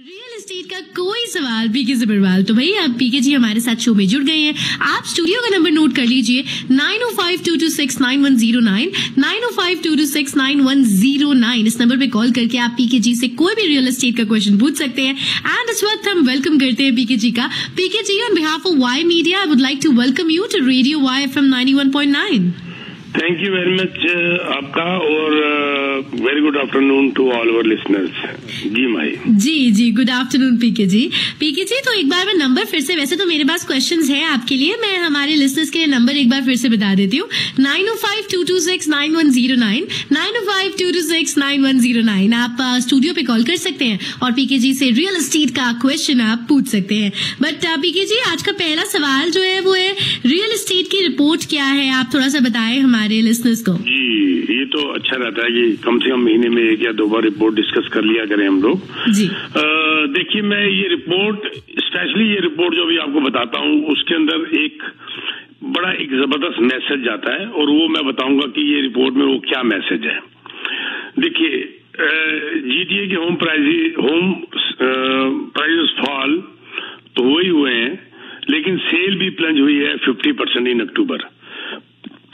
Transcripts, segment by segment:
Real estate का कोई सवाल पीके जबरवाल। तो भाई अब पीके जी हमारे साथ शो में जुड़ गए हैं। आप स्टूडियो का नंबर नोट कर लीजिए 9052269109 9052269109। इस नंबर पे कॉल करके आप पीके जी से कोई भी रियल एस्टेट का क्वेश्चन पूछ सकते हैं। एंड इस वक्त हम वेलकम करते हैं पीके जी का। PK ji, on behalf of Y media I would like to welcome you to radio Y FM 91.9। Thank you very much आपका और very good afternoon to all our listeners. जी माई जी good afternoon PK ji. PK ji, तो एक बार मैं number फिर से, वैसे तो मेरे पास क्वेश्चंस हैं आपके लिए, मैं हमारे लिसनर्स के लिए नंबर एक बार फिर से बता देती हूँ 9052269109 9052269109। आप स्टूडियो पे कॉल कर सकते हैं और पीके जी से रियल एस्टेट का क्वेश्चन आप पूछ सकते हैं। बट पीके जी, आज का पहला सवाल जो है वो है रियल एस्टेट की रिपोर्ट क्या है, आप थोड़ा सा बताएं हमारे लिसनर्स को। जी, ये तो अच्छा रहता है कि कम से कम महीने में एक या दो बार रिपोर्ट डिस्कस कर लिया करें हम लोग। जी देखिए, मैं ये रिपोर्ट, स्पेशली ये रिपोर्ट जो भी आपको बताता हूँ, उसके अंदर एक जबरदस्त मैसेज जाता है और वो मैं बताऊंगा कि ये रिपोर्ट में वो क्या मैसेज है। देखिए, जीटीए के होम प्राइजेस फॉल तो हुए हैं, लेकिन सेल भी प्लंज हुई है 50% इन अक्टूबर।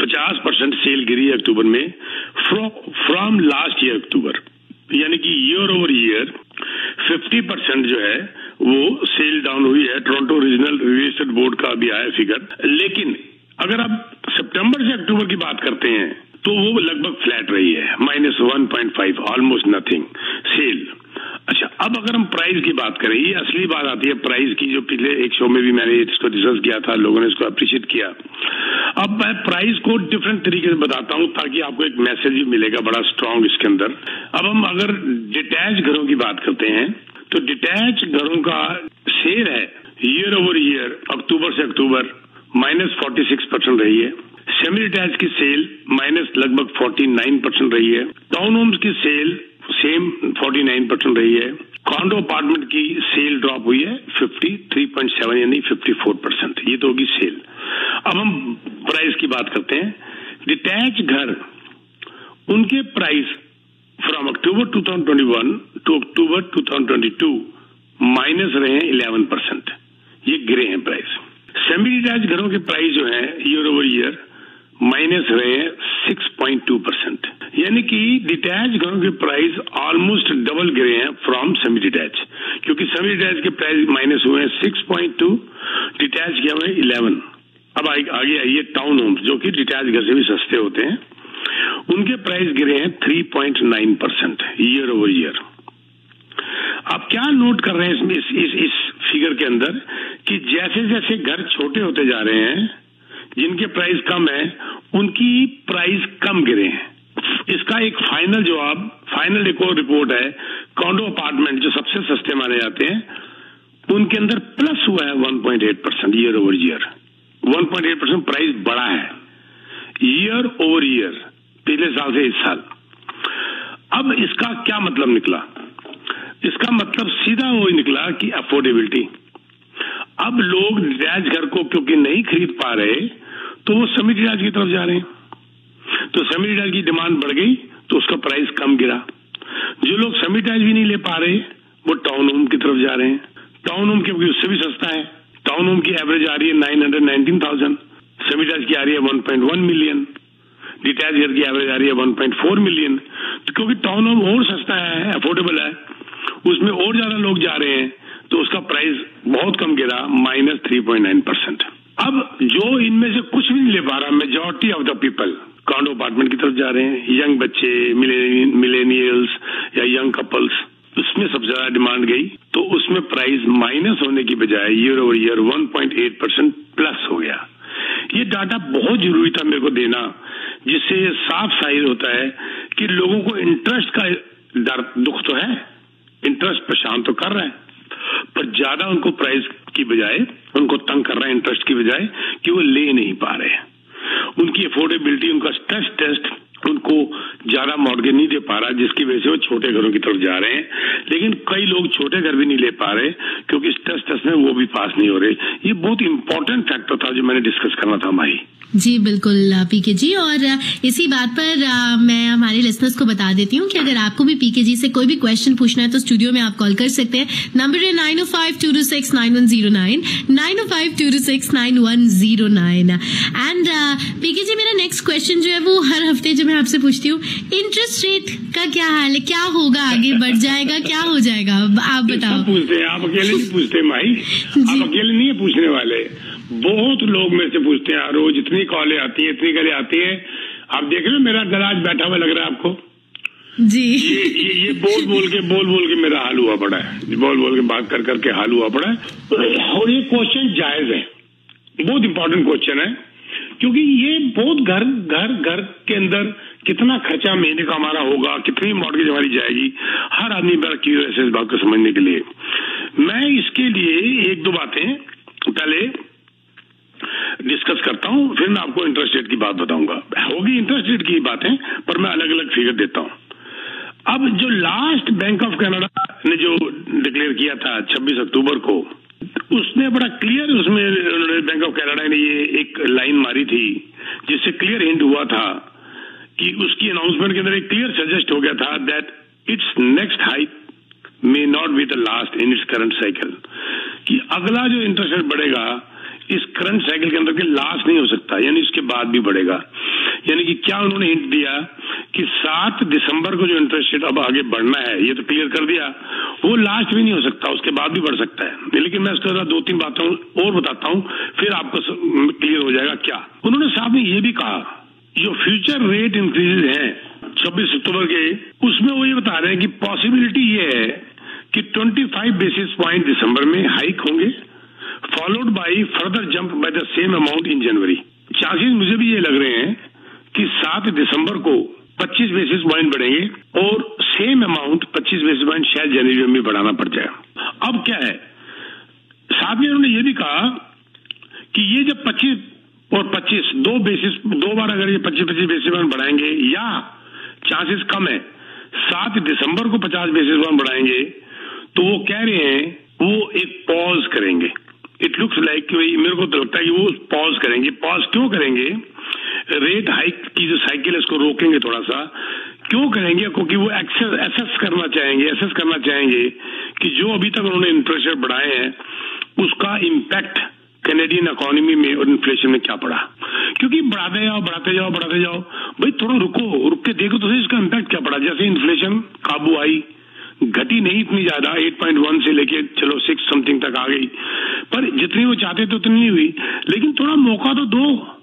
50% सेल गिरी है अक्टूबर में फ्रॉम लास्ट ईयर अक्टूबर, यानी कि ईयर ओवर ईयर 50% जो है वो सेल डाउन हुई है। Toronto regional real estate board का भी आया फिगर। लेकिन अगर आप सितंबर से अक्टूबर की बात करते हैं तो वो लगभग फ्लैट रही है, -1.5, ऑलमोस्ट नथिंग सेल। अच्छा, अब अगर हम प्राइस की बात करें, ये असली बात आती है प्राइस की, जो पिछले एक शो में भी मैंने इसको डिस्कस किया था, लोगों ने इसको अप्रिशिएट किया। अब मैं प्राइस को डिफरेंट तरीके से बताता हूं ताकि आपको एक मैसेज भी मिलेगा बड़ा स्ट्रांग इसके अंदर। अब हम अगर डिटैच घरों की बात करते हैं तो डिटैच घरों का सेल है ईयर ओवर ईयर अक्टूबर से अक्टूबर -46% रही है। सेमी डिटैच की सेल लगभग 49% रही है। टाउन होम्स की सेल सेम 49% रही है। कॉन्डो अपार्टमेंट की सेल ड्रॉप हुई है 53.7 यानी 54%। ये तो होगी सेल। अब हम प्राइस की बात करते हैं। डिटैच घर, उनके price from October 2021 to October 2022 minus रहे हैं 11%। ये गिरे हैं प्राइस। सेमी डिटैच घरों के प्राइस जो है ईयर ओवर ईयर माइनस रहे हैं 6.2%, यानी कि डिटैच घरों के प्राइस ऑलमोस्ट डबल गिरे हैं फ्रॉम सेमी डिटैच, क्योंकि सेमी डिटैच के प्राइस माइनस हुए हैं 6.2, डिटैच किया हुआ है 11। अब आगे आइए टाउन होम्स, जो कि डिटैच घर से भी सस्ते होते हैं, उनके प्राइस गिरे हैं 3.9% ईयर ओवर ईयर। आप क्या नोट कर रहे हैं इसमें, इस फिगर के अंदर, कि जैसे जैसे घर छोटे होते जा रहे हैं, जिनके प्राइस कम है उनकी प्राइस कम गिरे हैं। इसका एक फाइनल जवाब, फाइनल एक और रिपोर्ट है, कॉन्डो अपार्टमेंट जो सबसे सस्ते माने जाते हैं, उनके अंदर प्लस हुआ है 1.8% ईयर ओवर ईयर। 1.8% प्राइस बढ़ा है ईयर ओवर ईयर, पिछले साल से इस साल। अब इसका क्या मतलब निकला? इसका मतलब सीधा वही निकला कि अफोर्डेबिलिटी। अब लोग डिटैच घर को क्योंकि नहीं खरीद पा रहे तो वो सेमी डिटैच की तरफ जा रहे हैं, तो सेमी डिटैच की डिमांड बढ़ गई तो उसका प्राइस कम गिरा। जो लोग सेमी डिटैच भी नहीं ले पा रहे वो टाउन होम की तरफ जा रहे हैं। टाउन होम क्योंकि उससे भी सस्ता है। टाउन होम की एवरेज आ रही है 919,000, सेमी डिटैच की आ रही है 1.1 मिलियन, डिटैच घर की एवरेज आ रही है 1.4 मिलियन। तो क्योंकि टाउन होम और सस्ता है, अफोर्डेबल है, उसमें और ज्यादा लोग जा रहे हैं, तो उसका प्राइस बहुत कम गिरा, -3.9%। अब जो इनमें से कुछ भी नहीं ले पा रहा, majority of the people condor apartment की तरफ जा रहे हैं। यंग बच्चे, मिलेनियल्स या यंग कपल्स, उसमें सबसे ज्यादा डिमांड गई, तो उसमें प्राइस माइनस होने की बजाय ईयर ओवर ईयर 1.8% प्लस हो गया। ये डाटा बहुत जरूरी था मेरे को देना, जिससे ये साफ जाहिर होता है कि लोगों को इंटरेस्ट का दुख तो है, इंटरेस्ट परेशान तो कर रहा है, पर ज्यादा उनको प्राइस की बजाय उनको तंग कर रहा है इंटरेस्ट की बजाय, कि वो ले नहीं पा रहे हैं। उनकी अफोर्डेबिलिटी, उनका स्ट्रेस टेस्ट उनको ज्यादा मॉर्गेज नहीं दे पा रहा, जिसकी वजह से वो छोटे घरों की तरफ जा रहे हैं। लेकिन कई लोग छोटे घर भी नहीं ले पा रहे क्योंकि स्ट्रेस टेस्ट में वो भी पास नहीं हो रहे। ये बहुत इंपॉर्टेंट फैक्टर था जो मैंने डिस्कस करना था माही। जी बिल्कुल पीके जी, और इसी बात पर मैं हमारे लिसनर्स को बता देती हूँ कि अगर आपको भी पीके जी से कोई भी क्वेश्चन पूछना है तो स्टूडियो में आप कॉल कर सकते हैं। नंबर है 9052269109, 9052269109। एंड पीके जी, मेरा नेक्स्ट क्वेश्चन जो है वो हर हफ्ते जो मैं आपसे पूछती हूँ, इंटरेस्ट रेट का क्या हाल है, क्या होगा, आगे बढ़ जाएगा, क्या हो जाएगा, आप बताओ। पूछते हैं, आप अकेले नहीं पूछते माही, आप अकेले नहीं है पूछने वाले, बहुत लोग मेरे से पूछते हैं रोज, इतनी कॉलें आती हैं, इतनी कॉलें आती हैं। आप देख रहे हो मेरा गला आज बैठा हुआ लग रहा है आपको जी। ये बोल बोल के मेरा हाल हुआ पड़ा है, बोल के बात कर करके हाल हुआ पड़ा है। और ये क्वेश्चन जायज है, बहुत इंपॉर्टेंट क्वेश्चन है, क्योंकि ये बहुत घर के अंदर कितना खर्चा महीने का हमारा होगा, कितनी मॉर्गेज हमारी जाएगी, हर आदमी बड़ा क्यूरियस है इस बात को समझने के लिए। मैं इसके लिए एक दो बातें पहले डिस्कस करता हूं, फिर मैं आपको इंटरेस्ट रेट की बात बताऊंगा। होगी इंटरेस्ट रेट की बातें, पर मैं अलग अलग फिगर देता हूं। अब जो लास्ट बैंक ऑफ कनाडा ने जो डिक्लेयर किया था 26 अक्टूबर को, उसने बड़ा क्लियर, उसमें बैंक ऑफ कनाडा ने ये एक लाइन मारी थी जिससे क्लियर हिंट हुआ था कि उसकी अनाउंसमेंट के अंदर एक क्लियर सजेस्ट हो गया था that it's next hike may not be the last in its current cycle, कि अगला जो इंटरेस्ट रेट बढ़ेगा इस करंट साइकिल के अंदर के लास्ट नहीं हो सकता, यानी इसके बाद भी बढ़ेगा। यानी कि क्या उन्होंने हिंट दिया कि 7 दिसंबर को जो इंटरेस्ट रेट अब आगे बढ़ना है, ये तो क्लियर कर दिया, वो लास्ट भी नहीं हो सकता, उसके बाद भी बढ़ सकता है। लेकिन मैं उसके बाद 2-3 बातों और बताता हूं, फिर आपको क्लियर हो जाएगा क्या। उन्होंने साहब ने ये भी कहा, जो फ्यूचर रेट इंक्रीज हैं 26 अक्टूबर के, उसमें वो ये बता रहे हैं कि पॉसिबिलिटी ये है कि 25 बेसिस पॉइंट दिसंबर में हाइक होंगे, followed by further jump by the same amount in January. Chances मुझे भी ये लग रहे हैं कि 7 दिसंबर को 25 बेसिस पॉइंट बढ़ेंगे और सेम अमाउंट 25 बेसिस पॉइंट शायद जनवरी में भी बढ़ाना पड़ जाए। अब क्या है, साथ में उन्होंने ये भी कहा कि ये जब 25 और 25 दो बार अगर ये 25 बेसिस पॉइंट बढ़ाएंगे, या चांसेस कम है 7 दिसंबर को 50 बेसिस पॉइंट बढ़ाएंगे, तो वो कह रहे हैं वो एक पॉज करेंगे। इट लुक्स लाइक, मेरे को तो लगता है कि वो पॉज करेंगे। पॉज क्यों करेंगे? रेट हाइक की जो साइकिल है उसको रोकेंगे थोड़ा सा। क्यों करेंगे? क्योंकि वो एसेस करना चाहेंगे कि जो अभी तक उन्होंने इंटरेस्ट रेट बढ़ाए हैं उसका इम्पैक्ट कैनेडियन इकोनॉमी में और इन्फ्लेशन में क्या पड़ा। क्योंकि बढ़ाते जाओ भाई, थोड़ा रुक के देखो तो इसका इम्पैक्ट क्या पड़ा। जैसे इन्फ्लेशन काबू आई, घटी नहीं इतनी ज्यादा, 8.1 से लेके चलो 6 समथिंग तक आ गई, पर जितनी वो चाहते थे उतनी नहीं हुई। लेकिन थोड़ा मौका तो दो,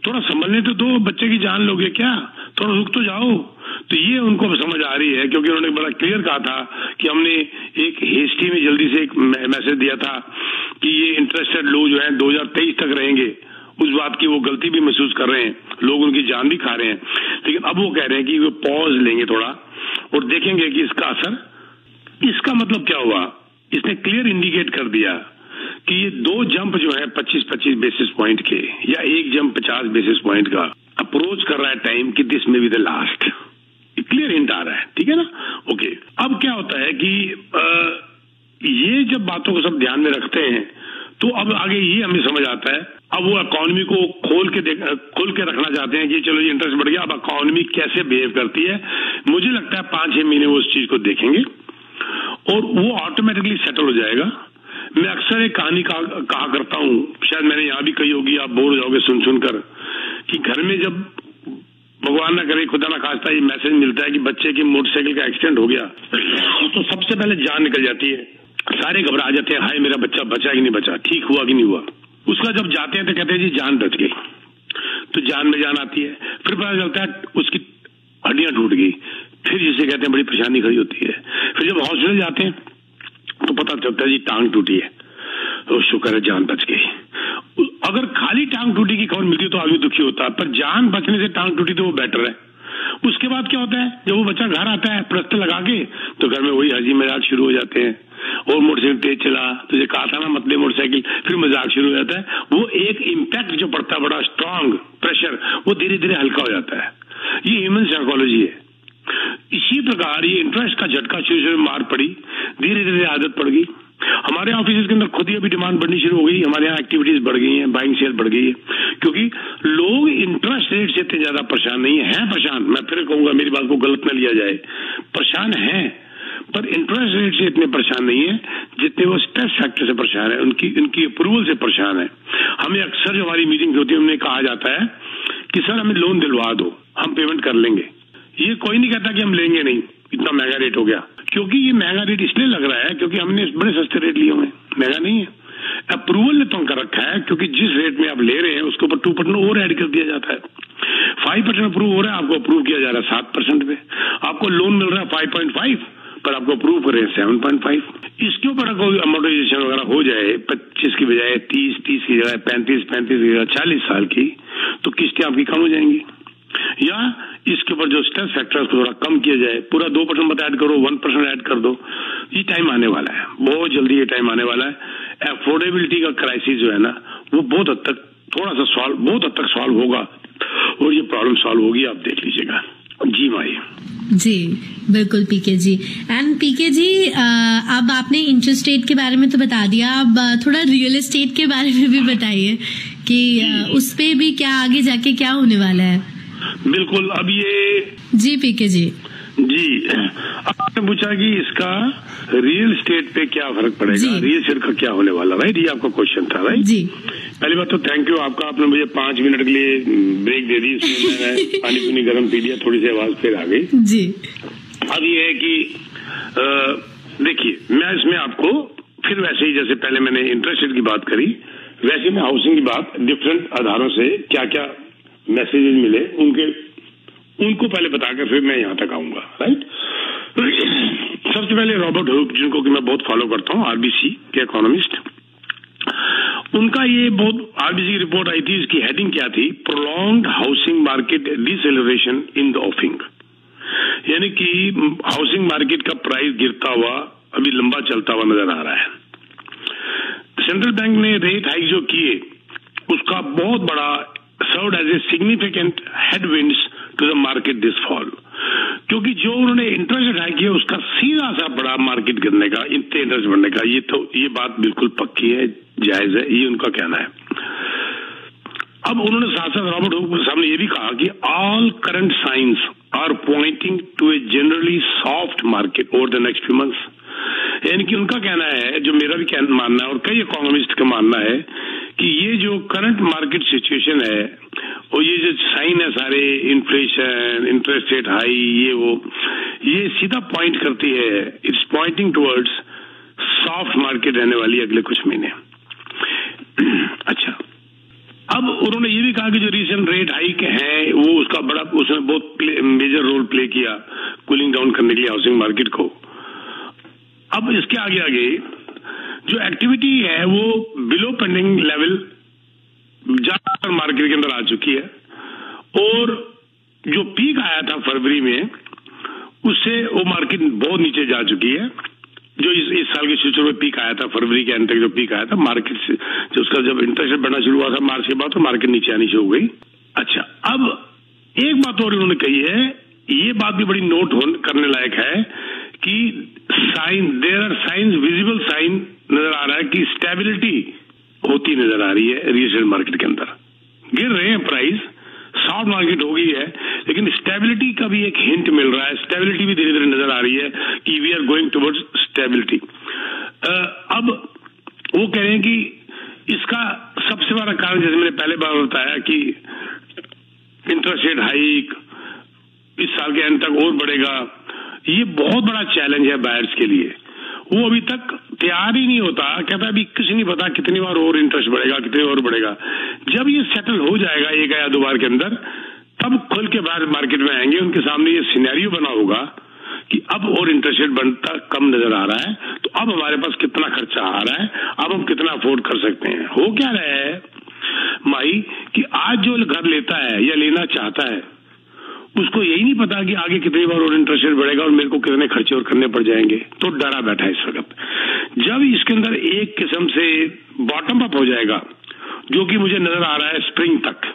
थोड़ा संभलने तो दो, बच्चे की जान लोगे क्या, थोड़ा रुक तो जाओ। तो ये उनको समझ आ रही है, क्योंकि उन्होंने बड़ा क्लियर कहा था कि हमने एक हेस्टी में जल्दी से एक मैसेज दिया था कि ये इंटरेस्ट रेट लो जो है 2023 तक रहेंगे। उस बात की वो गलती भी महसूस कर रहे हैं, लोग उनकी जान भी खा रहे हैं। लेकिन अब वो कह रहे हैं कि वो पॉज लेंगे थोड़ा और देखेंगे कि इसका असर, इसका मतलब क्या हुआ। इसने क्लियर इंडिकेट कर दिया कि ये 2 जंप जो है 25 बेसिस पॉइंट के, या एक जंप 50 बेसिस पॉइंट का अप्रोच कर रहा है टाइम कि this may be the last. Clear hint आ रहा है, ठीक है ना। ओके, अब क्या होता है कि ये जब बातों को सब ध्यान में रखते हैं तो अब आगे ये हमें समझ आता है। अब वो इकोनॉमी को खोल के रखना चाहते हैं कि चलो ये इंटरेस्ट बढ़ गया, अब इकोनॉमी कैसे बिहेव करती है। मुझे लगता है 5-6 महीने वो उस चीज को देखेंगे और वो ऑटोमेटिकली सेटल हो जाएगा। मैं अक्सर एक कहानी कहा करता हूँ, शायद मैंने यहाँ भी कही होगी, आप बोर हो जाओगे सुनकर, कि घर में जब भगवान ना करे, खुदा ना खास्ता, ये मैसेज मिलता है कि बच्चे की मोटरसाइकिल का एक्सीडेंट हो गया, तो सबसे पहले जान निकल जाती है, सारे घबरा जाते हैं, हाय मेरा बच्चा बचा कि नहीं बचा, ठीक हुआ कि नहीं हुआ। उसका जब जाते हैं तो कहते हैं जी जान बच गई, तो जान में जान आती है। फिर पता चलता है उसकी हड्डियां टूट गई, फिर जिसे कहते हैं बड़ी परेशानी खड़ी होती है। फिर जब हॉस्पिटल जाते हैं तो पता चलता है जी टांग टूटी है, तो शुक्र है जान बच गई। अगर खाली टांग टूटी की खबर मिलती तो आदमी दुखी होता, पर जान बचने से टांग टूटी तो वो बेटर है। उसके बाद क्या होता है, जब वो बच्चा घर आता है प्लस्तर लगा के, तो घर में वही हंसी मजाक शुरू हो जाते हैं। और मोटरसाइकिल तेज चला, तुझे कहा था ना मत ले मोटरसाइकिल, फिर मजाक शुरू हो जाता है। वो एक इम्पैक्ट जो पड़ता है बड़ा स्ट्रांग प्रेशर, वो धीरे धीरे हल्का हो जाता है। ये ह्यूमन साइकोलॉजी है। इसी प्रकार ये इंटरेस्ट का झटका शुरू में मार पड़ी, धीरे धीरे आदत पड़ गई। हमारे ऑफिस के अंदर खुद ही अभी डिमांड बढ़नी शुरू हो गई, हमारे यहाँ एक्टिविटीज बढ़ गई हैं, बाइंग सेल बढ़ गई है, क्योंकि लोग इंटरेस्ट रेट से इतने ज्यादा परेशान नहीं है। परेशान, मैं फिर कहूंगा, मेरी बात को गलत न लिया जाए, परेशान है, पर इंटरेस्ट रेट से इतने परेशान नहीं है जितने वो स्ट्रेस फैक्टर से परेशान है, उनकी अप्रूवल से परेशान है। हमें अक्सर जो हमारी मीटिंग होती है उनमें कहा जाता है कि सर हमें लोन दिलवा दो, हम पेमेंट कर लेंगे। ये कोई नहीं कहता कि हम लेंगे नहीं, इतना महंगा रेट हो गया, क्योंकि ये महंगा रेट इसलिए लग रहा है क्योंकि हमने बड़े सस्ते रेट लिए हुए हैं, महंगा नहीं है। अप्रूवल ने तो कर रखा है, क्योंकि जिस रेट में आप ले रहे हैं उसके ऊपर 2% और ऐड कर दिया जाता है। 5% अप्रूव हो रहा है, आपको अप्रूव किया जा रहा है 7% पे। आपको लोन मिल रहा है 5.5, पर आपको अप्रूव कर रहे हैं 7.5। इसके ऊपर अगर अमोर्टाइजेशन वगैरह हो जाए 25 की बजाय 30 की जगह 35 की जगह 40 साल की, तो किस्तें आपकी कम हो जाएंगी। या इसके ऊपर जो स्ट्रेस फैक्टर को थोड़ा कम किया जाए, पूरा 2% मत ऐड करो, 1% ऐड कर दो। ये टाइम आने वाला है, बहुत जल्दी ये टाइम आने वाला है। अफोर्डेबिलिटी का क्राइसिस जो है ना, वो बहुत हद तक बहुत हद तक सॉल्व होगा और ये प्रॉब्लम सॉल्व होगी, आप देख लीजिएगा। जी माई जी बिल्कुल पीके जी। एंड पीके जी, अब आपने इंटरेस्ट रेट के बारे में तो बता दिया, अब थोड़ा रियल एस्टेट के बारे में भी बताइए कि उस पे भी क्या आगे जाके क्या होने वाला है। बिल्कुल, अब ये जी पीके जी आपने पूछा कि इसका रियल एस्टेट पे क्या फर्क पड़ेगा, रियल एस्टेट का क्या होने वाला, राइट? ये आपका क्वेश्चन था, राइट जी। पहली बात तो थैंक यू आपका, आपने मुझे 5 मिनट के लिए ब्रेक दे दी, इसमें मैंने पानी पुनी गर्म पी लिया, थोड़ी सी आवाज फिर आ गई जी। अब ये है कि देखिए, मैं इसमें आपको फिर वैसे ही जैसे पहले मैंने इंटरेस्ट रेट की बात करी, वैसे मैं हाउसिंग की बात डिफरेंट आधारों से क्या क्या मैसेजेस मिले उनको पहले बताकर फिर मैं यहाँ तक आऊंगा, राइट? सबसे पहले रॉबर्ट हुक, जिनको कि मैं बहुत फॉलो करता हूँ, आरबीसी के इकोनॉमिस्ट, उनका ये बहुत आरबीसी की रिपोर्ट आई थी, इसकी हेडिंग क्या थी? Prolonged housing market deceleration in the offing, यानी कि हाउसिंग मार्केट का प्राइस गिरता हुआ अभी लंबा चलता हुआ नजर आ रहा है। सेंट्रल बैंक ने रेट हाइक जो किए उसका बहुत बड़ा served as a significant headwinds to the market this fall, क्योंकि जो उन्होंने इंटरेस्ट रेट हाइक किया उसका सीधा सा बड़ा मार्केट गिरने का, इतने इंटरेस्ट बढ़ने का, ये बात बिल्कुल पक्की है, जायज है, ये उनका कहना है। अब उन्होंने साथ साथ रॉबर्ट हुक के सामने ये भी कहा कि all current signs are pointing to a generally soft market over the next few months, यानी कि उनका कहना है, जो मेरा भी मानना है और कई इकोनॉमिस्ट का मानना है, कि ये जो करंट मार्केट सिचुएशन है और ये जो साइन है सारे, इन्फ्लेशन, इंटरेस्ट रेट हाई, ये सीधा पॉइंट करती है, it's pointing towards soft market रहने वाली अगले कुछ महीने। अच्छा, अब उन्होंने ये भी कहा कि जो रीसेंट रेट हाइक है वो उसने बहुत मेजर रोल प्ले किया कूलिंग डाउन करने के लिए हाउसिंग मार्केट को। अब इसके आगे जो एक्टिविटी है वो बिलो पेंडिंग लेवल ज्यादातर मार्केट के अंदर आ चुकी है, और जो पीक आया था फरवरी में उससे वो मार्केट बहुत नीचे जा चुकी है। जो इस साल के शुरू में पीक आया था, फरवरी के अंत तक जो पीक आया था मार्केट से, जो उसका जब इंटरेस्ट रेट बढ़ना शुरू हुआ था मार्च के बाद, तो मार्केट नीचे आनी शुरू हो गई। अच्छा, अब एक बात और उन्होंने कही है, ये बात भी बड़ी नोट करने लायक है कि there are signs, visible sign नजर आ रहा है कि स्टेबिलिटी होती नजर आ रही है रियल एस्टेट मार्केट के अंदर। गिर रहे हैं प्राइस, सॉफ्ट मार्केट हो गई है, लेकिन स्टेबिलिटी का भी एक हिंट मिल रहा है, स्टेबिलिटी भी धीरे धीरे नजर आ रही है कि we are going towards stability. अब वो कह रहे हैं कि इसका सबसे बड़ा कारण, जैसे मैंने पहले बार बताया, कि इंटरेस्ट रेट हाइक इस साल के अंत तक और बढ़ेगा, ये बहुत बड़ा चैलेंज है बायर्स के लिए। वो अभी तक तैयार ही नहीं होता, कहता अभी कुछ नहीं पता कितनी बार और इंटरेस्ट बढ़ेगा, कितनी और बढ़ेगा। जब ये सेटल हो जाएगा 1 या 2 बार के अंदर, तब खुल के बाहर मार्केट में आएंगे, उनके सामने ये सिनेरियो बना होगा कि अब और इंटरेस्ट रेट बनता कम नजर आ रहा है, तो अब हमारे पास कितना खर्चा आ रहा है, अब हम कितना अफोर्ड कर सकते हैं। हो क्या रहा है माई कि आज जो घर लेता है या लेना चाहता है उसको यही नहीं पता कि आगे कितनी बार और इंटरेस्ट रेट बढ़ेगा और मेरे को कितने खर्चे और करने पड़ जाएंगे, तो डरा बैठा है इस वक्त। जब इसके अंदर एक किस्म से बॉटम अप हो जाएगा, जो कि मुझे नजर आ रहा है स्प्रिंग तक,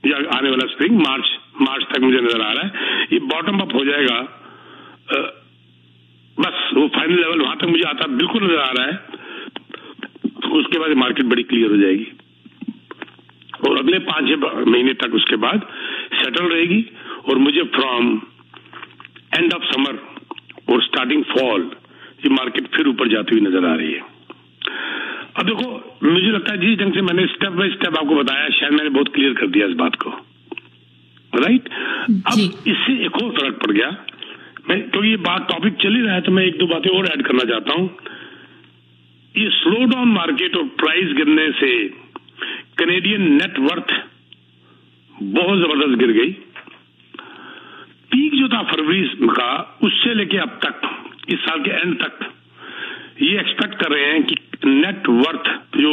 या आने वाला स्प्रिंग, मार्च मार्च तक मुझे नजर आ रहा है। ये बॉटम अप हो जाएगा, बस वो फाइनल लेवल वहां तक मुझे आता बिल्कुल नजर आ रहा है। उसके बाद मार्केट बड़ी क्लियर हो जाएगी और अगले 5-6 महीने तक उसके बाद सेटल रहेगी और मुझे फ्रॉम एंड ऑफ समर और स्टार्टिंग फॉल ये मार्केट फिर ऊपर जाती हुई नजर आ रही है। अब देखो, मुझे लगता है जिस ढंग से मैंने स्टेप बाय स्टेप आपको बताया, शायद मैंने बहुत क्लियर कर दिया इस बात को, राइट? अब इससे एक और फर्क पड़ गया, मैं क्योंकि ये बात टॉपिक चल ही रहा है तो मैं 1-2 बातें और ऐड करना चाहता हूं। ये स्लो डाउन मार्केट और प्राइस गिरने से कैनेडियन नेटवर्थ बहुत जबरदस्त गिर गई। पीक जो था फरवरी का, उससे लेके अब तक इस साल के एंड तक ये एक्सपेक्ट कर रहे हैं कि नेटवर्थ जो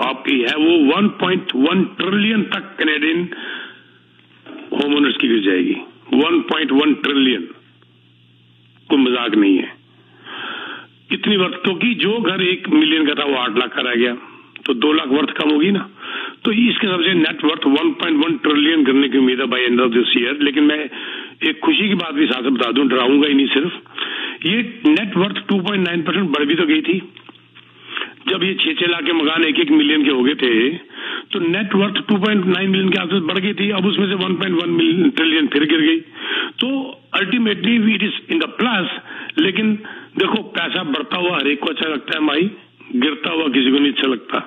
आपकी है वो 1.1 ट्रिलियन तक कैनेडियन होम ओनर्स की गिर जाएगी। 1.1 ट्रिलियन, कोई मजाक नहीं है इतनी वर्थ, क्योंकि जो घर 1 मिलियन का था वो 8 लाख का रह गया, तो 2 लाख वर्थ कम होगी ना। तो इसके सबसे नेटवर्थ 1.1 ट्रिलियन करने की उम्मीद है by end of this year. लेकिन मैं एक खुशी की बात भी साथ में बता दूं, डराऊंगा ही नहीं, सिर्फ ये नेटवर्थ 2.9% बढ़ भी तो गई थी। जब ये 6-6 लाख के मकान 1-1 मिलियन के हो गए थे तो नेटवर्थ 2.9 मिलियन के आसपास बढ़ गई थी। अब उसमें से 1.1 ट्रिलियन फिर गिर गई। तो ultimately it is in the plus. लेकिन देखो, पैसा बढ़ता हुआ हर एक को अच्छा लगता है माई, गिरता हुआ किसी को नहीं अच्छा लगता।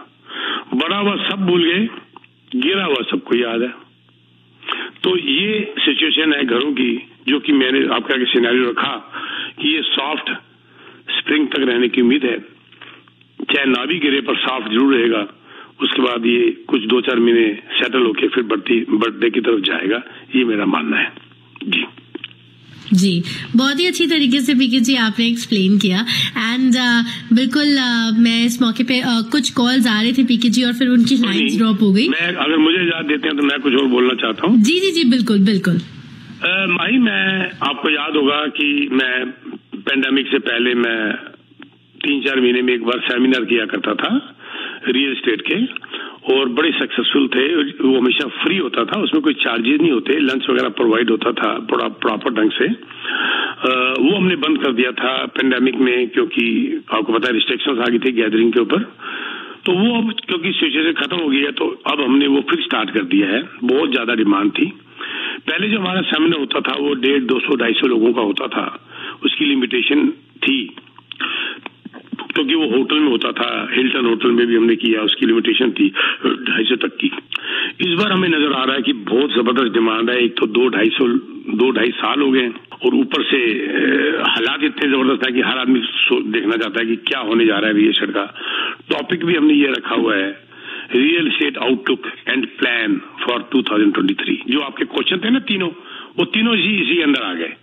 बढ़ा हुआ सब भूल गए, गिरा हुआ सबको याद है। तो ये सिचुएशन है घरों की, जो कि मैंने आपके आगे सिनेरियो रखा कि ये सॉफ्ट स्प्रिंग तक रहने की उम्मीद है, चाहे ना भी गिरे पर सॉफ्ट जरूर रहेगा। उसके बाद ये कुछ 2-4 महीने सेटल होके फिर बढ़ते की तरफ जाएगा, ये मेरा मानना है। जी, बहुत ही अच्छी तरीके से पीके जी आपने एक्सप्लेन किया। एंड बिल्कुल मैं इस मौके पे कुछ कॉल्स आ रहे थे पीके जी और फिर उनकी लाइंस ड्रॉप हो गई। मैं, अगर मुझे इजाजत देते हैं तो मैं कुछ और बोलना चाहता हूँ। जी जी जी, बिल्कुल बिल्कुल। माही, मैं, आपको याद होगा कि मैं पेंडेमिक से पहले मैं 3-4 महीने में एक बार सेमिनार किया करता था रियल एस्टेट के, और बड़े सक्सेसफुल थे। वो हमेशा फ्री होता था, उसमें कोई चार्जेस नहीं होते, लंच वगैरह प्रोवाइड होता था प्रॉपर ढंग से। वो हमने बंद कर दिया था पेंडेमिक में, क्योंकि आपको पता है रिस्ट्रिक्शंस आ गई थी गैदरिंग के ऊपर। तो वो अब क्योंकि सिचुएशन खत्म हो गई है तो अब हमने वो फिर स्टार्ट कर दिया है। बहुत ज्यादा डिमांड थी। पहले जो हमारा सेमिनार होता था वो 150, 200, 250 लोगों का होता था, उसकी लिमिटेशन थी क्योंकि वो होटल में होता था। हिल्टन होटल में भी हमने किया, उसकी लिमिटेशन थी 250 तक की। इस बार हमें नजर आ रहा है कि बहुत जबरदस्त डिमांड है। एक तो 2-2.5 साल हो गए और ऊपर से हालात इतने जबरदस्त है कि हर आदमी देखना चाहता है कि क्या होने जा रहा है रियल एस्टेट का। टॉपिक भी हमने ये रखा हुआ है, real estate outlook and plan for 2023। जो आपके क्वेश्चन थे ना तीनों, वो तीनों इसी अंदर आ गए।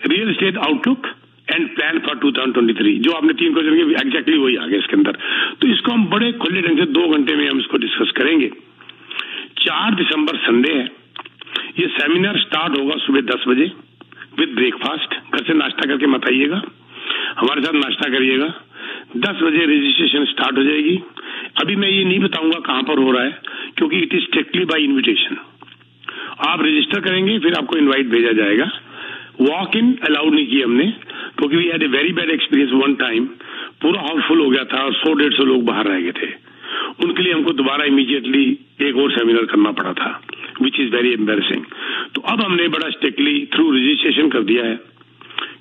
Real estate outlook and plan for 2023, जो आपने 3 क्वेश्चन के एग्जैक्टली वही आ गए इसके अंदर। तो इसको हम बड़े खुले ढंग से 2 घंटे में हम इसको डिस्कस करेंगे। 4 दिसंबर संडे है। ये सेमिनार स्टार्ट होगा सुबह 10 बजे विद ब्रेकफास्ट। घर से नाश्ता करके मत आइएगा, हमारे साथ नाश्ता करिएगा। 10 बजे रजिस्ट्रेशन स्टार्ट हो जाएगी। अभी मैं ये नहीं बताऊंगा कहां पर हो रहा है, क्योंकि it is strictly by invitation. आप रजिस्टर करेंगे, फिर आपको इनवाइट भेजा जाएगा। वॉक इन अलाउड नहीं किया हमने, क्योंकि we had a very bad experience one time. पूरा हॉल फुल हो गया था और 100-150 लोग बाहर रह गए थे। उनके लिए हमको दोबारा इमीडिएटली एक और सेमिनार करना पड़ा था, विच इज वेरी एम्बैरेसिंग। तो अब हमने बड़ा स्ट्रिक्टली थ्रू रजिस्ट्रेशन कर दिया है।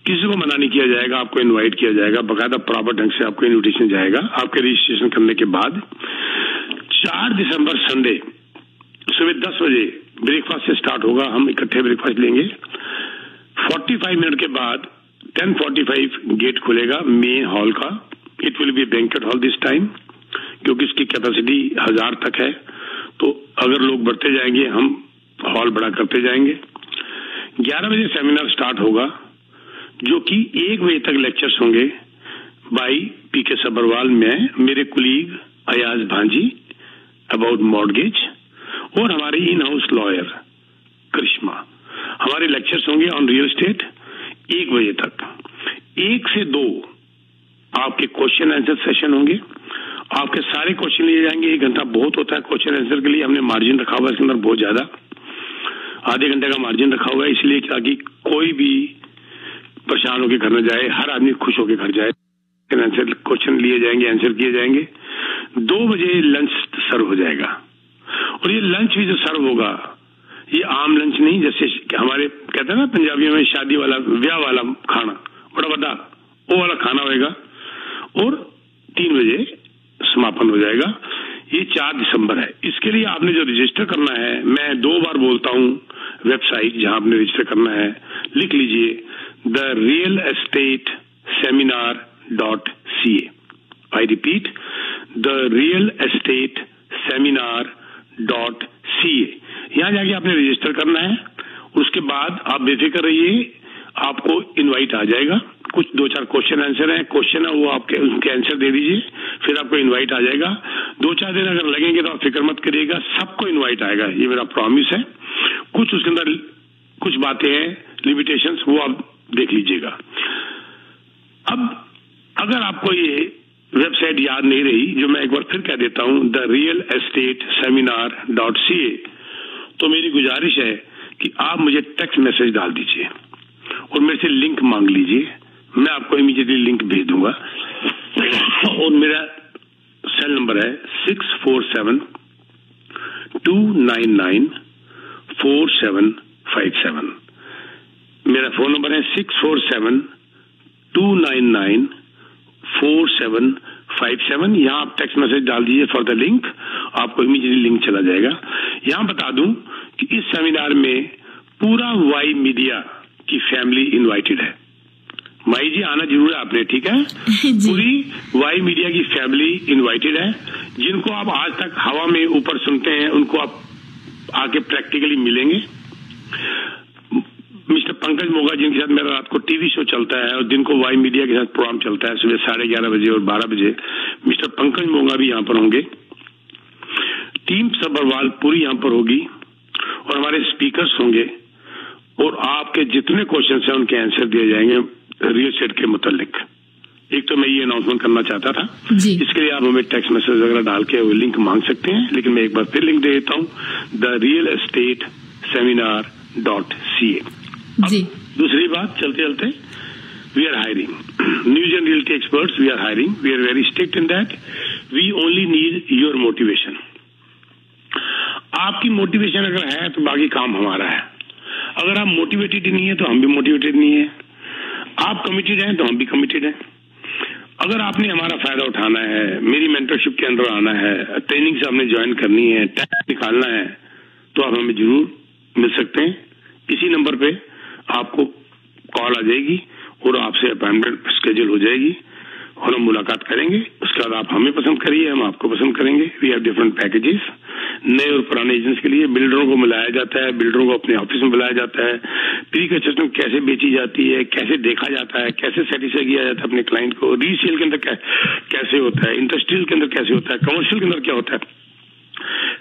किसी को मना नहीं किया जाएगा, आपको इनवाइट किया जाएगा, बकायदा प्रॉपर ढंग से आपको इन्विटेशन जाएगा आपके रजिस्ट्रेशन करने के बाद। 4 दिसंबर संडे सुबह 10 बजे ब्रेकफास्ट से स्टार्ट होगा। हम इकट्ठे ब्रेकफास्ट लेंगे। 45 मिनट के बाद 10:45 गेट खुलेगा मेन हॉल का। It will be banquet hall this time, क्योंकि इसकी कैपेसिटी 1000 तक है। तो अगर लोग बढ़ते जाएंगे हम हॉल बड़ा करते जाएंगे। 11 बजे सेमिनार स्टार्ट होगा, जो कि 1 बजे तक लेक्चर्स होंगे बाय पीके सब्बरवाल में, मेरे कुलीग अयाज भांजी अबाउट मॉर्गेज, और हमारे इन हाउस लॉयर करिश्मा। हमारे लेक्चर्स होंगे ऑन रियल एस्टेट 1 बजे तक। 1 से 2 आपके क्वेश्चन आंसर सेशन होंगे। आपके सारे क्वेश्चन लिए जाएंगे। 1 घंटा बहुत होता है क्वेश्चन आंसर के लिए, हमने मार्जिन रखा हुआ है इसके अंदर बहुत ज्यादा। आधे घंटे का मार्जिन रखा हुआ है, इसलिए ताकि कोई भी परेशान होकर घर न जाए, हर आदमी खुश होकर घर जाए। आंसर क्वेश्चन लिए जाएंगे, आंसर किए जाएंगे। 2 बजे लंच सर्व हो जाएगा और ये लंच भी जो सर्व होगा ये आम लंच नहीं, जैसे हमारे कहते हैं ना पंजाबियों में शादी वाला ब्याह वाला खाना, बड़ा बड़ा वो वाला खाना होगा और 3 बजे समापन हो जाएगा। ये 4 दिसंबर है। इसके लिए आपने जो रजिस्टर करना है, मैं 2 बार बोलता हूँ वेबसाइट जहां आपने रजिस्टर करना है, लिख लीजिए therealestateseminar.ca। I repeat therealestateseminar.ca। यहां जाके आपने रजिस्टर करना है। उसके बाद आप बेफिक्र रहिए, आपको इनवाइट आ जाएगा। कुछ 2-4 क्वेश्चन आंसर है, क्वेश्चन है वो आपके उनके आंसर दे दीजिए, फिर आपको इनवाइट आ जाएगा। 2-4 दिन अगर लगेंगे तो आप फिक्र मत करिएगा, सबको इनवाइट आएगा, ये मेरा प्रॉमिस है। कुछ उसके अंदर कुछ बातें हैं लिमिटेशंस, वो आप देख लीजिएगा। अब अगर आपको ये वेबसाइट याद नहीं रही, जो मैं एक बार फिर कह देता हूं, therealestatememinar.ca, तो मेरी गुजारिश है कि आप मुझे टेक्स्ट मैसेज डाल दीजिए और मेरे से लिंक मांग लीजिए, मैं आपको इमीडिएटली लिंक भेज दूंगा। और मेरा सेल नंबर है 647-299-4757। मेरा फोन नंबर है 647-299-4757। यहाँ आप टेक्स्ट मैसेज डाल दीजिए फॉर द लिंक, आपको इमीडिएटली लिंक चला जाएगा। यहाँ बता दूं कि इस सेमिनार में पूरा वाई मीडिया की फैमिली इनवाइटेड है। माई जी आना जरूर है आपने, ठीक है? पूरी वाई मीडिया की फैमिली इनवाइटेड है। जिनको आप आज तक हवा में ऊपर सुनते हैं उनको आप आके प्रैक्टिकली मिलेंगे। मिस्टर पंकज मोगा जिनके साथ मेरा रात को टीवी शो चलता है और दिन को वाई मीडिया के साथ प्रोग्राम चलता है सुबह 11:30 बजे और 12 बजे, मिस्टर पंकज मोगा भी यहाँ पर होंगे। टीम सबरवाल पूरी यहाँ पर होगी और हमारे स्पीकर्स होंगे और आपके जितने क्वेश्चन हैं उनके आंसर दिए जाएंगे रियल एस्टेट के मुतालिक। एक तो मैं ये अनाउंसमेंट करना चाहता था, इसके लिए आप हमें टेक्स्ट मैसेज वगैरह डाल के वो लिंक मांग सकते हैं, लेकिन मैं एक बार फिर लिंक दे देता हूँ therealestatememinar.ca। दूसरी बात चलते चलते, we are hiring news and realty experts, we are hiring, we are very strict in that, we only need your motivation. आपकी मोटिवेशन अगर है तो बाकी काम हमारा है। अगर आप मोटिवेटेड नहीं है तो हम भी मोटिवेटेड नहीं है। आप कमिटेड हैं तो हम भी कमिटेड हैं। अगर आपने हमारा फायदा उठाना है, मेरी मेंटरशिप के अंदर आना है, ट्रेनिंग से आपने ज्वाइन करनी है, टाइम निकालना है, तो आप हमें जरूर मिल सकते हैं। इसी नंबर पे आपको कॉल आ जाएगी और आपसे अपॉइंटमेंट शेड्यूल हो जाएगी और हम मुलाकात करेंगे। उसके बाद आप हमें पसंद करिए, हम आपको पसंद करेंगे। We have different packages. नए और पुराने एजेंट्स के लिए बिल्डरों को बुलाया जाता है, बिल्डरों को अपने ऑफिस में बुलाया जाता है। प्री कंस्ट्रक्शन कैसे बेची जाती है, कैसे देखा जाता है, कैसे सेटिस्फाई किया जाता है अपने क्लाइंट को, रीसेल के अंदर कैसे होता है, इंडस्ट्रियल के अंदर कैसे होता है, कमर्शियल के अंदर क्या होता है,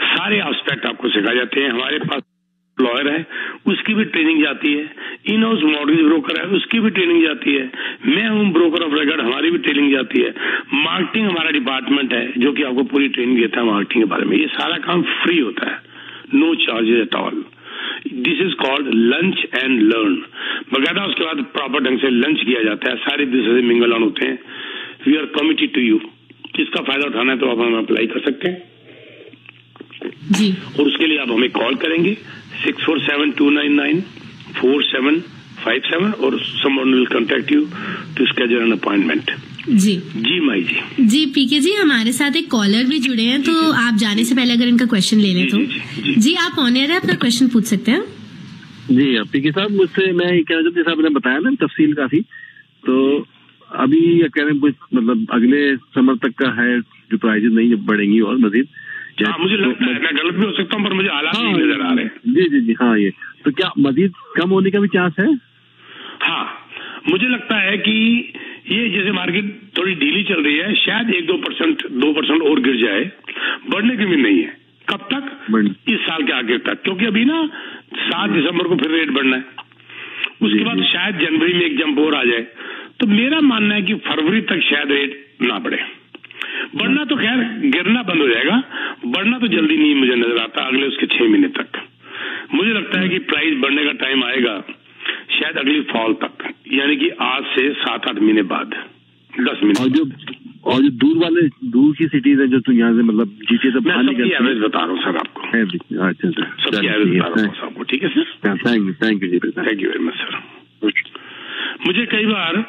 सारे एस्पेक्ट आपको सिखाए जाते हैं। हमारे पास लॉयर है, उसकी भी ट्रेनिंग जाती है। इन हाउस मॉर्गेज ब्रोकर है, उसकी भी ट्रेनिंग जाती है। मैं हूं ब्रोकर ऑफ रेकॉर्ड, हमारी भी ट्रेनिंग जाती है। मार्केटिंग हमारा डिपार्टमेंट है जो कि आपको पूरी ट्रेनिंग देता है मार्केटिंग के बारे में। ये सारा काम फ्री होता है, no charges at all. This is called lunch and learn. बकायदा उसके बाद प्रॉपर ढंग से लंच किया जाता है, सारे दूसरे से मिंगल ऑन होते हैं। We are committed to you. इसका फायदा उठाना है तो आप हमें अप्लाई कर सकते हैं जी। और उसके लिए आप हमें कॉल करेंगे 647-299-4757 और someone will contact you to schedule an appointment। जी माई जी। जी पीके जी, हमारे साथ एक कॉलर भी जुड़े हैं, तो आप जाने से पहले अगर इनका क्वेश्चन ले लें तो। जी आप ऑन एयर है, अपना क्वेश्चन पूछ सकते हैं। जी पीके साहब, मुझसे मैं क्या जैसे आपने बताया ना तफसील काफी, तो अभी कह रहे हैं मतलब अगले समर तक का है जो प्राइजेस नहीं बढ़ेंगी और मजीद। हाँ, मुझे लगता है, मैं गलत भी हो सकता हूँ पर मुझे हालात नहीं नजर आ रहे हैं। जी हाँ, ये तो क्या मजीद कम होने का भी चांस है? हाँ, मुझे लगता है कि ये जैसे मार्केट थोड़ी ढीली चल रही है, शायद 2% और गिर जाए, बढ़ने की भी नहीं है। कब तक? इस साल के आखिर तक, क्योंकि अभी ना 7 दिसंबर को फिर रेट बढ़ना है, उसके बाद शायद जनवरी में एक जंप और आ जाए। तो मेरा मानना है कि फरवरी तक शायद रेट ना बढ़े। बढ़ना तो खैर गिरना बंद हो जाएगा, बढ़ना तो जल्दी नहीं मुझे नजर आता, अगले उसके 6 महीने तक। मुझे लगता है कि प्राइस बढ़ने का टाइम आएगा शायद अगली फॉल तक, यानी कि आज से 7-8 महीने बाद, 10 महीने। और जो दूर की सिटीज है जो तो यहाँ से मतलब जीटीए से बाहर निकलती है, एवरेज बता रहा हूँ सर आपको। अच्छा सर, सबकी एवरेज बता रहा हूँ आपको। ठीक है sir, thank you ji, thank you very much sir. मुझे कई बार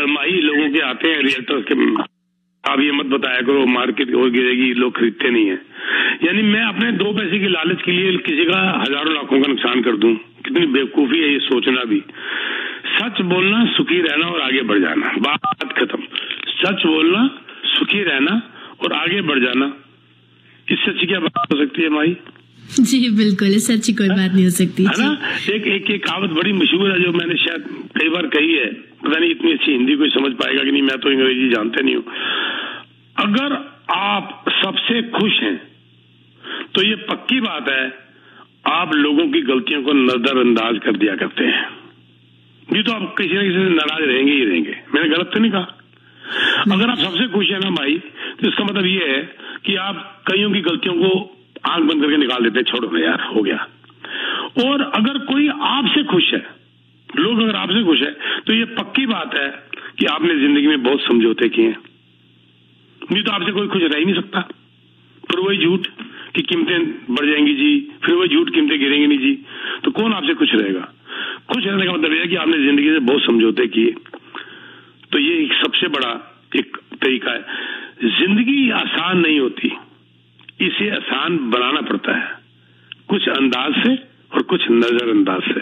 माही लोगों के आते हैं रियल्टर्स के, आप ये मत बताया करो मार्केट और गिरेगी, लोग खरीदते नहीं है। यानी मैं अपने 2 पैसे की लालच के लिए किसी का हजारों लाखों का नुकसान कर दूं, कितनी बेवकूफी है ये सोचना भी। सच बोलना, सुखी रहना और आगे बढ़ जाना, बात खत्म। सच बोलना, सुखी रहना और आगे बढ़ जाना, इससे अच्छी क्या बात हो सकती है माई? जी बिल्कुल, इससे अच्छी कोई बात नहीं हो सकती है ना। एक कहावत बड़ी मशहूर है जो मैंने शायद कई बार कही है, पता नहीं इतनी अच्छी हिंदी कोई समझ पाएगा कि नहीं, मैं तो अंग्रेजी जानते नहीं हूँ। अगर आप सबसे खुश हैं तो ये पक्की बात है आप लोगों की गलतियों को नजरअंदाज कर दिया करते हैं। ये तो आप किसी न किसी से नाराज रहेंगे ही रहेंगे, मैंने गलत तो नहीं कहा। अगर आप सबसे खुश है ना भाई, तो इसका मतलब ये है कि आप कईयों की गलतियों को आंख बंद करके निकाल देते हैं, छोड़ो ना यार, हो गया। और अगर कोई आपसे खुश है, लोग अगर आपसे खुश है, तो ये पक्की बात है कि आपने जिंदगी में बहुत समझौते किए हैं। नहीं तो आपसे कोई खुश रह ही नहीं सकता। फिर वही झूठ कि कीमतें बढ़ जाएंगी जी, फिर वही झूठ कीमतें गिरेंगी नहीं जी, तो कौन आपसे खुश रहेगा? खुश रहने का मतलब यह है कि आपने जिंदगी से बहुत समझौते किए। तो ये एक सबसे बड़ा एक तरीका है। जिंदगी आसान नहीं होती, इसे आसान बनाना पड़ता है, कुछ अंदाज से और कुछ नजरअंदाज से।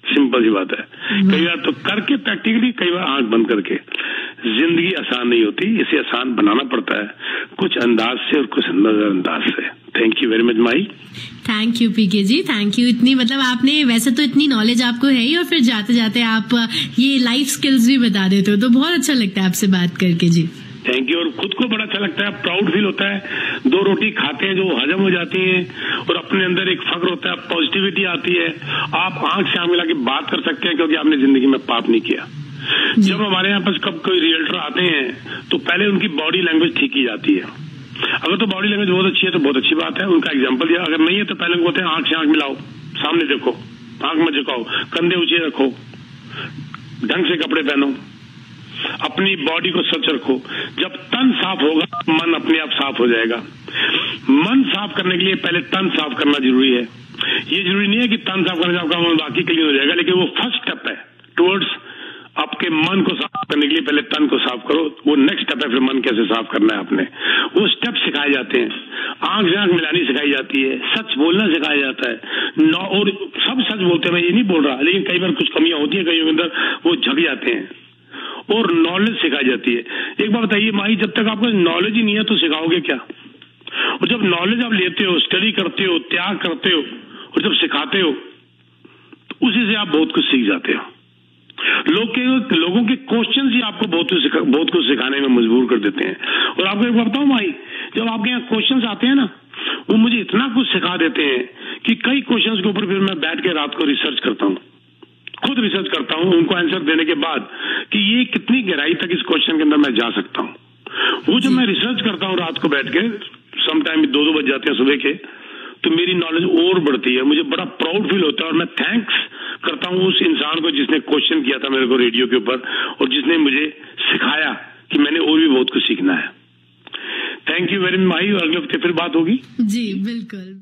सिंपल सी बात है। कई बार तो करके प्रैक्टिकली, कई बार आंख बंद करके। जिंदगी आसान नहीं होती, इसे आसान बनाना पड़ता है, कुछ अंदाज से और कुछ नजरअंदाज से। Thank you very much my. Thank you PK ji, thank you. इतनी मतलब आपने, वैसे तो इतनी नॉलेज आपको है ही, और फिर जाते जाते आप ये लाइफ स्किल्स भी बता देते हो, तो बहुत अच्छा लगता है आपसे बात करके जी। Thank you. और खुद को बड़ा अच्छा लगता है, प्राउड फील होता है। 2 रोटी खाते हैं जो हजम हो जाती हैं और अपने अंदर एक फक्र होता है, पॉजिटिविटी आती है। आप आंख से आंख मिला के बात कर सकते हैं क्योंकि आपने जिंदगी में पाप नहीं किया। जब हमारे यहाँ पास कब कोई रियल्टर आते हैं तो पहले उनकी बॉडी लैंग्वेज ठीक की जाती है। अगर तो बॉडी लैंग्वेज बहुत अच्छी है तो बहुत अच्छी बात है, उनका एग्जाम्पल दिया। अगर नहीं है तो पहले बोलते हैं आंख से आंख मिलाओ, सामने देखो, आंख मत झुकाओ, कंधे ऊंचे रखो, ढंग से कपड़े पहनो, अपनी बॉडी को स्वच्छ रखो। जब तन साफ होगा मन अपने आप साफ हो जाएगा। मन साफ करने के लिए पहले तन साफ करना जरूरी है। ये जरूरी नहीं है कि तन साफ करने से आपका मन बाकी क्लीन हो जाएगा, लेकिन वो फर्स्ट स्टेप है टुवर्ड्स आपके मन को साफ करने के लिए। पहले तन को साफ करो, वो नेक्स्ट स्टेप है फिर मन कैसे साफ करना है आपने। वो स्टेप सिखाए जाते हैं, आंख से आंख मिलानी सिखाई जाती है, सच बोलना सिखाया जाता है। और सब सच बोलते हैं, मैं ये नहीं बोल रहा, लेकिन कई बार कुछ कमियां होती है कईयों के अंदर, वो झक जाते हैं। और नॉलेज सिखाई जाती है। एक बात बताइए माही, जब तक आपको नॉलेज ही नहीं है तो सिखाओगे क्या? और जब नॉलेज आप लेते हो, स्टडी करते हो, त्याग करते हो, और जब सिखाते हो तो उसी से आप बहुत कुछ सीख जाते हो। लोगों के क्वेश्चन ही आपको बहुत कुछ सिखाने में मजबूर कर देते हैं। और आपको एक बात बताऊं माही, जब आपके यहाँ क्वेश्चंस आते हैं ना, वो मुझे इतना कुछ सिखा देते हैं कि कई क्वेश्चंस के ऊपर फिर मैं बैठ के रात को रिसर्च करता हूँ, खुद रिसर्च करता हूँ उनको आंसर देने के बाद कि ये कितनी गहराई तक इस क्वेश्चन के अंदर मैं जा सकता हूँ। वो जब मैं रिसर्च करता हूँ रात को बैठ के, समटाइम 2-2 बज जाते हैं सुबह के, तो मेरी नॉलेज और बढ़ती है, मुझे बड़ा प्राउड फील होता है। और मैं थैंक्स करता हूँ उस इंसान को जिसने क्वेश्चन किया था मेरे को रेडियो के ऊपर, और जिसने मुझे सिखाया कि मैंने और भी बहुत कुछ सीखना है। थैंक यू वेरी मच माही। अगले हफ्ते फिर बात होगी जी बिल्कुल।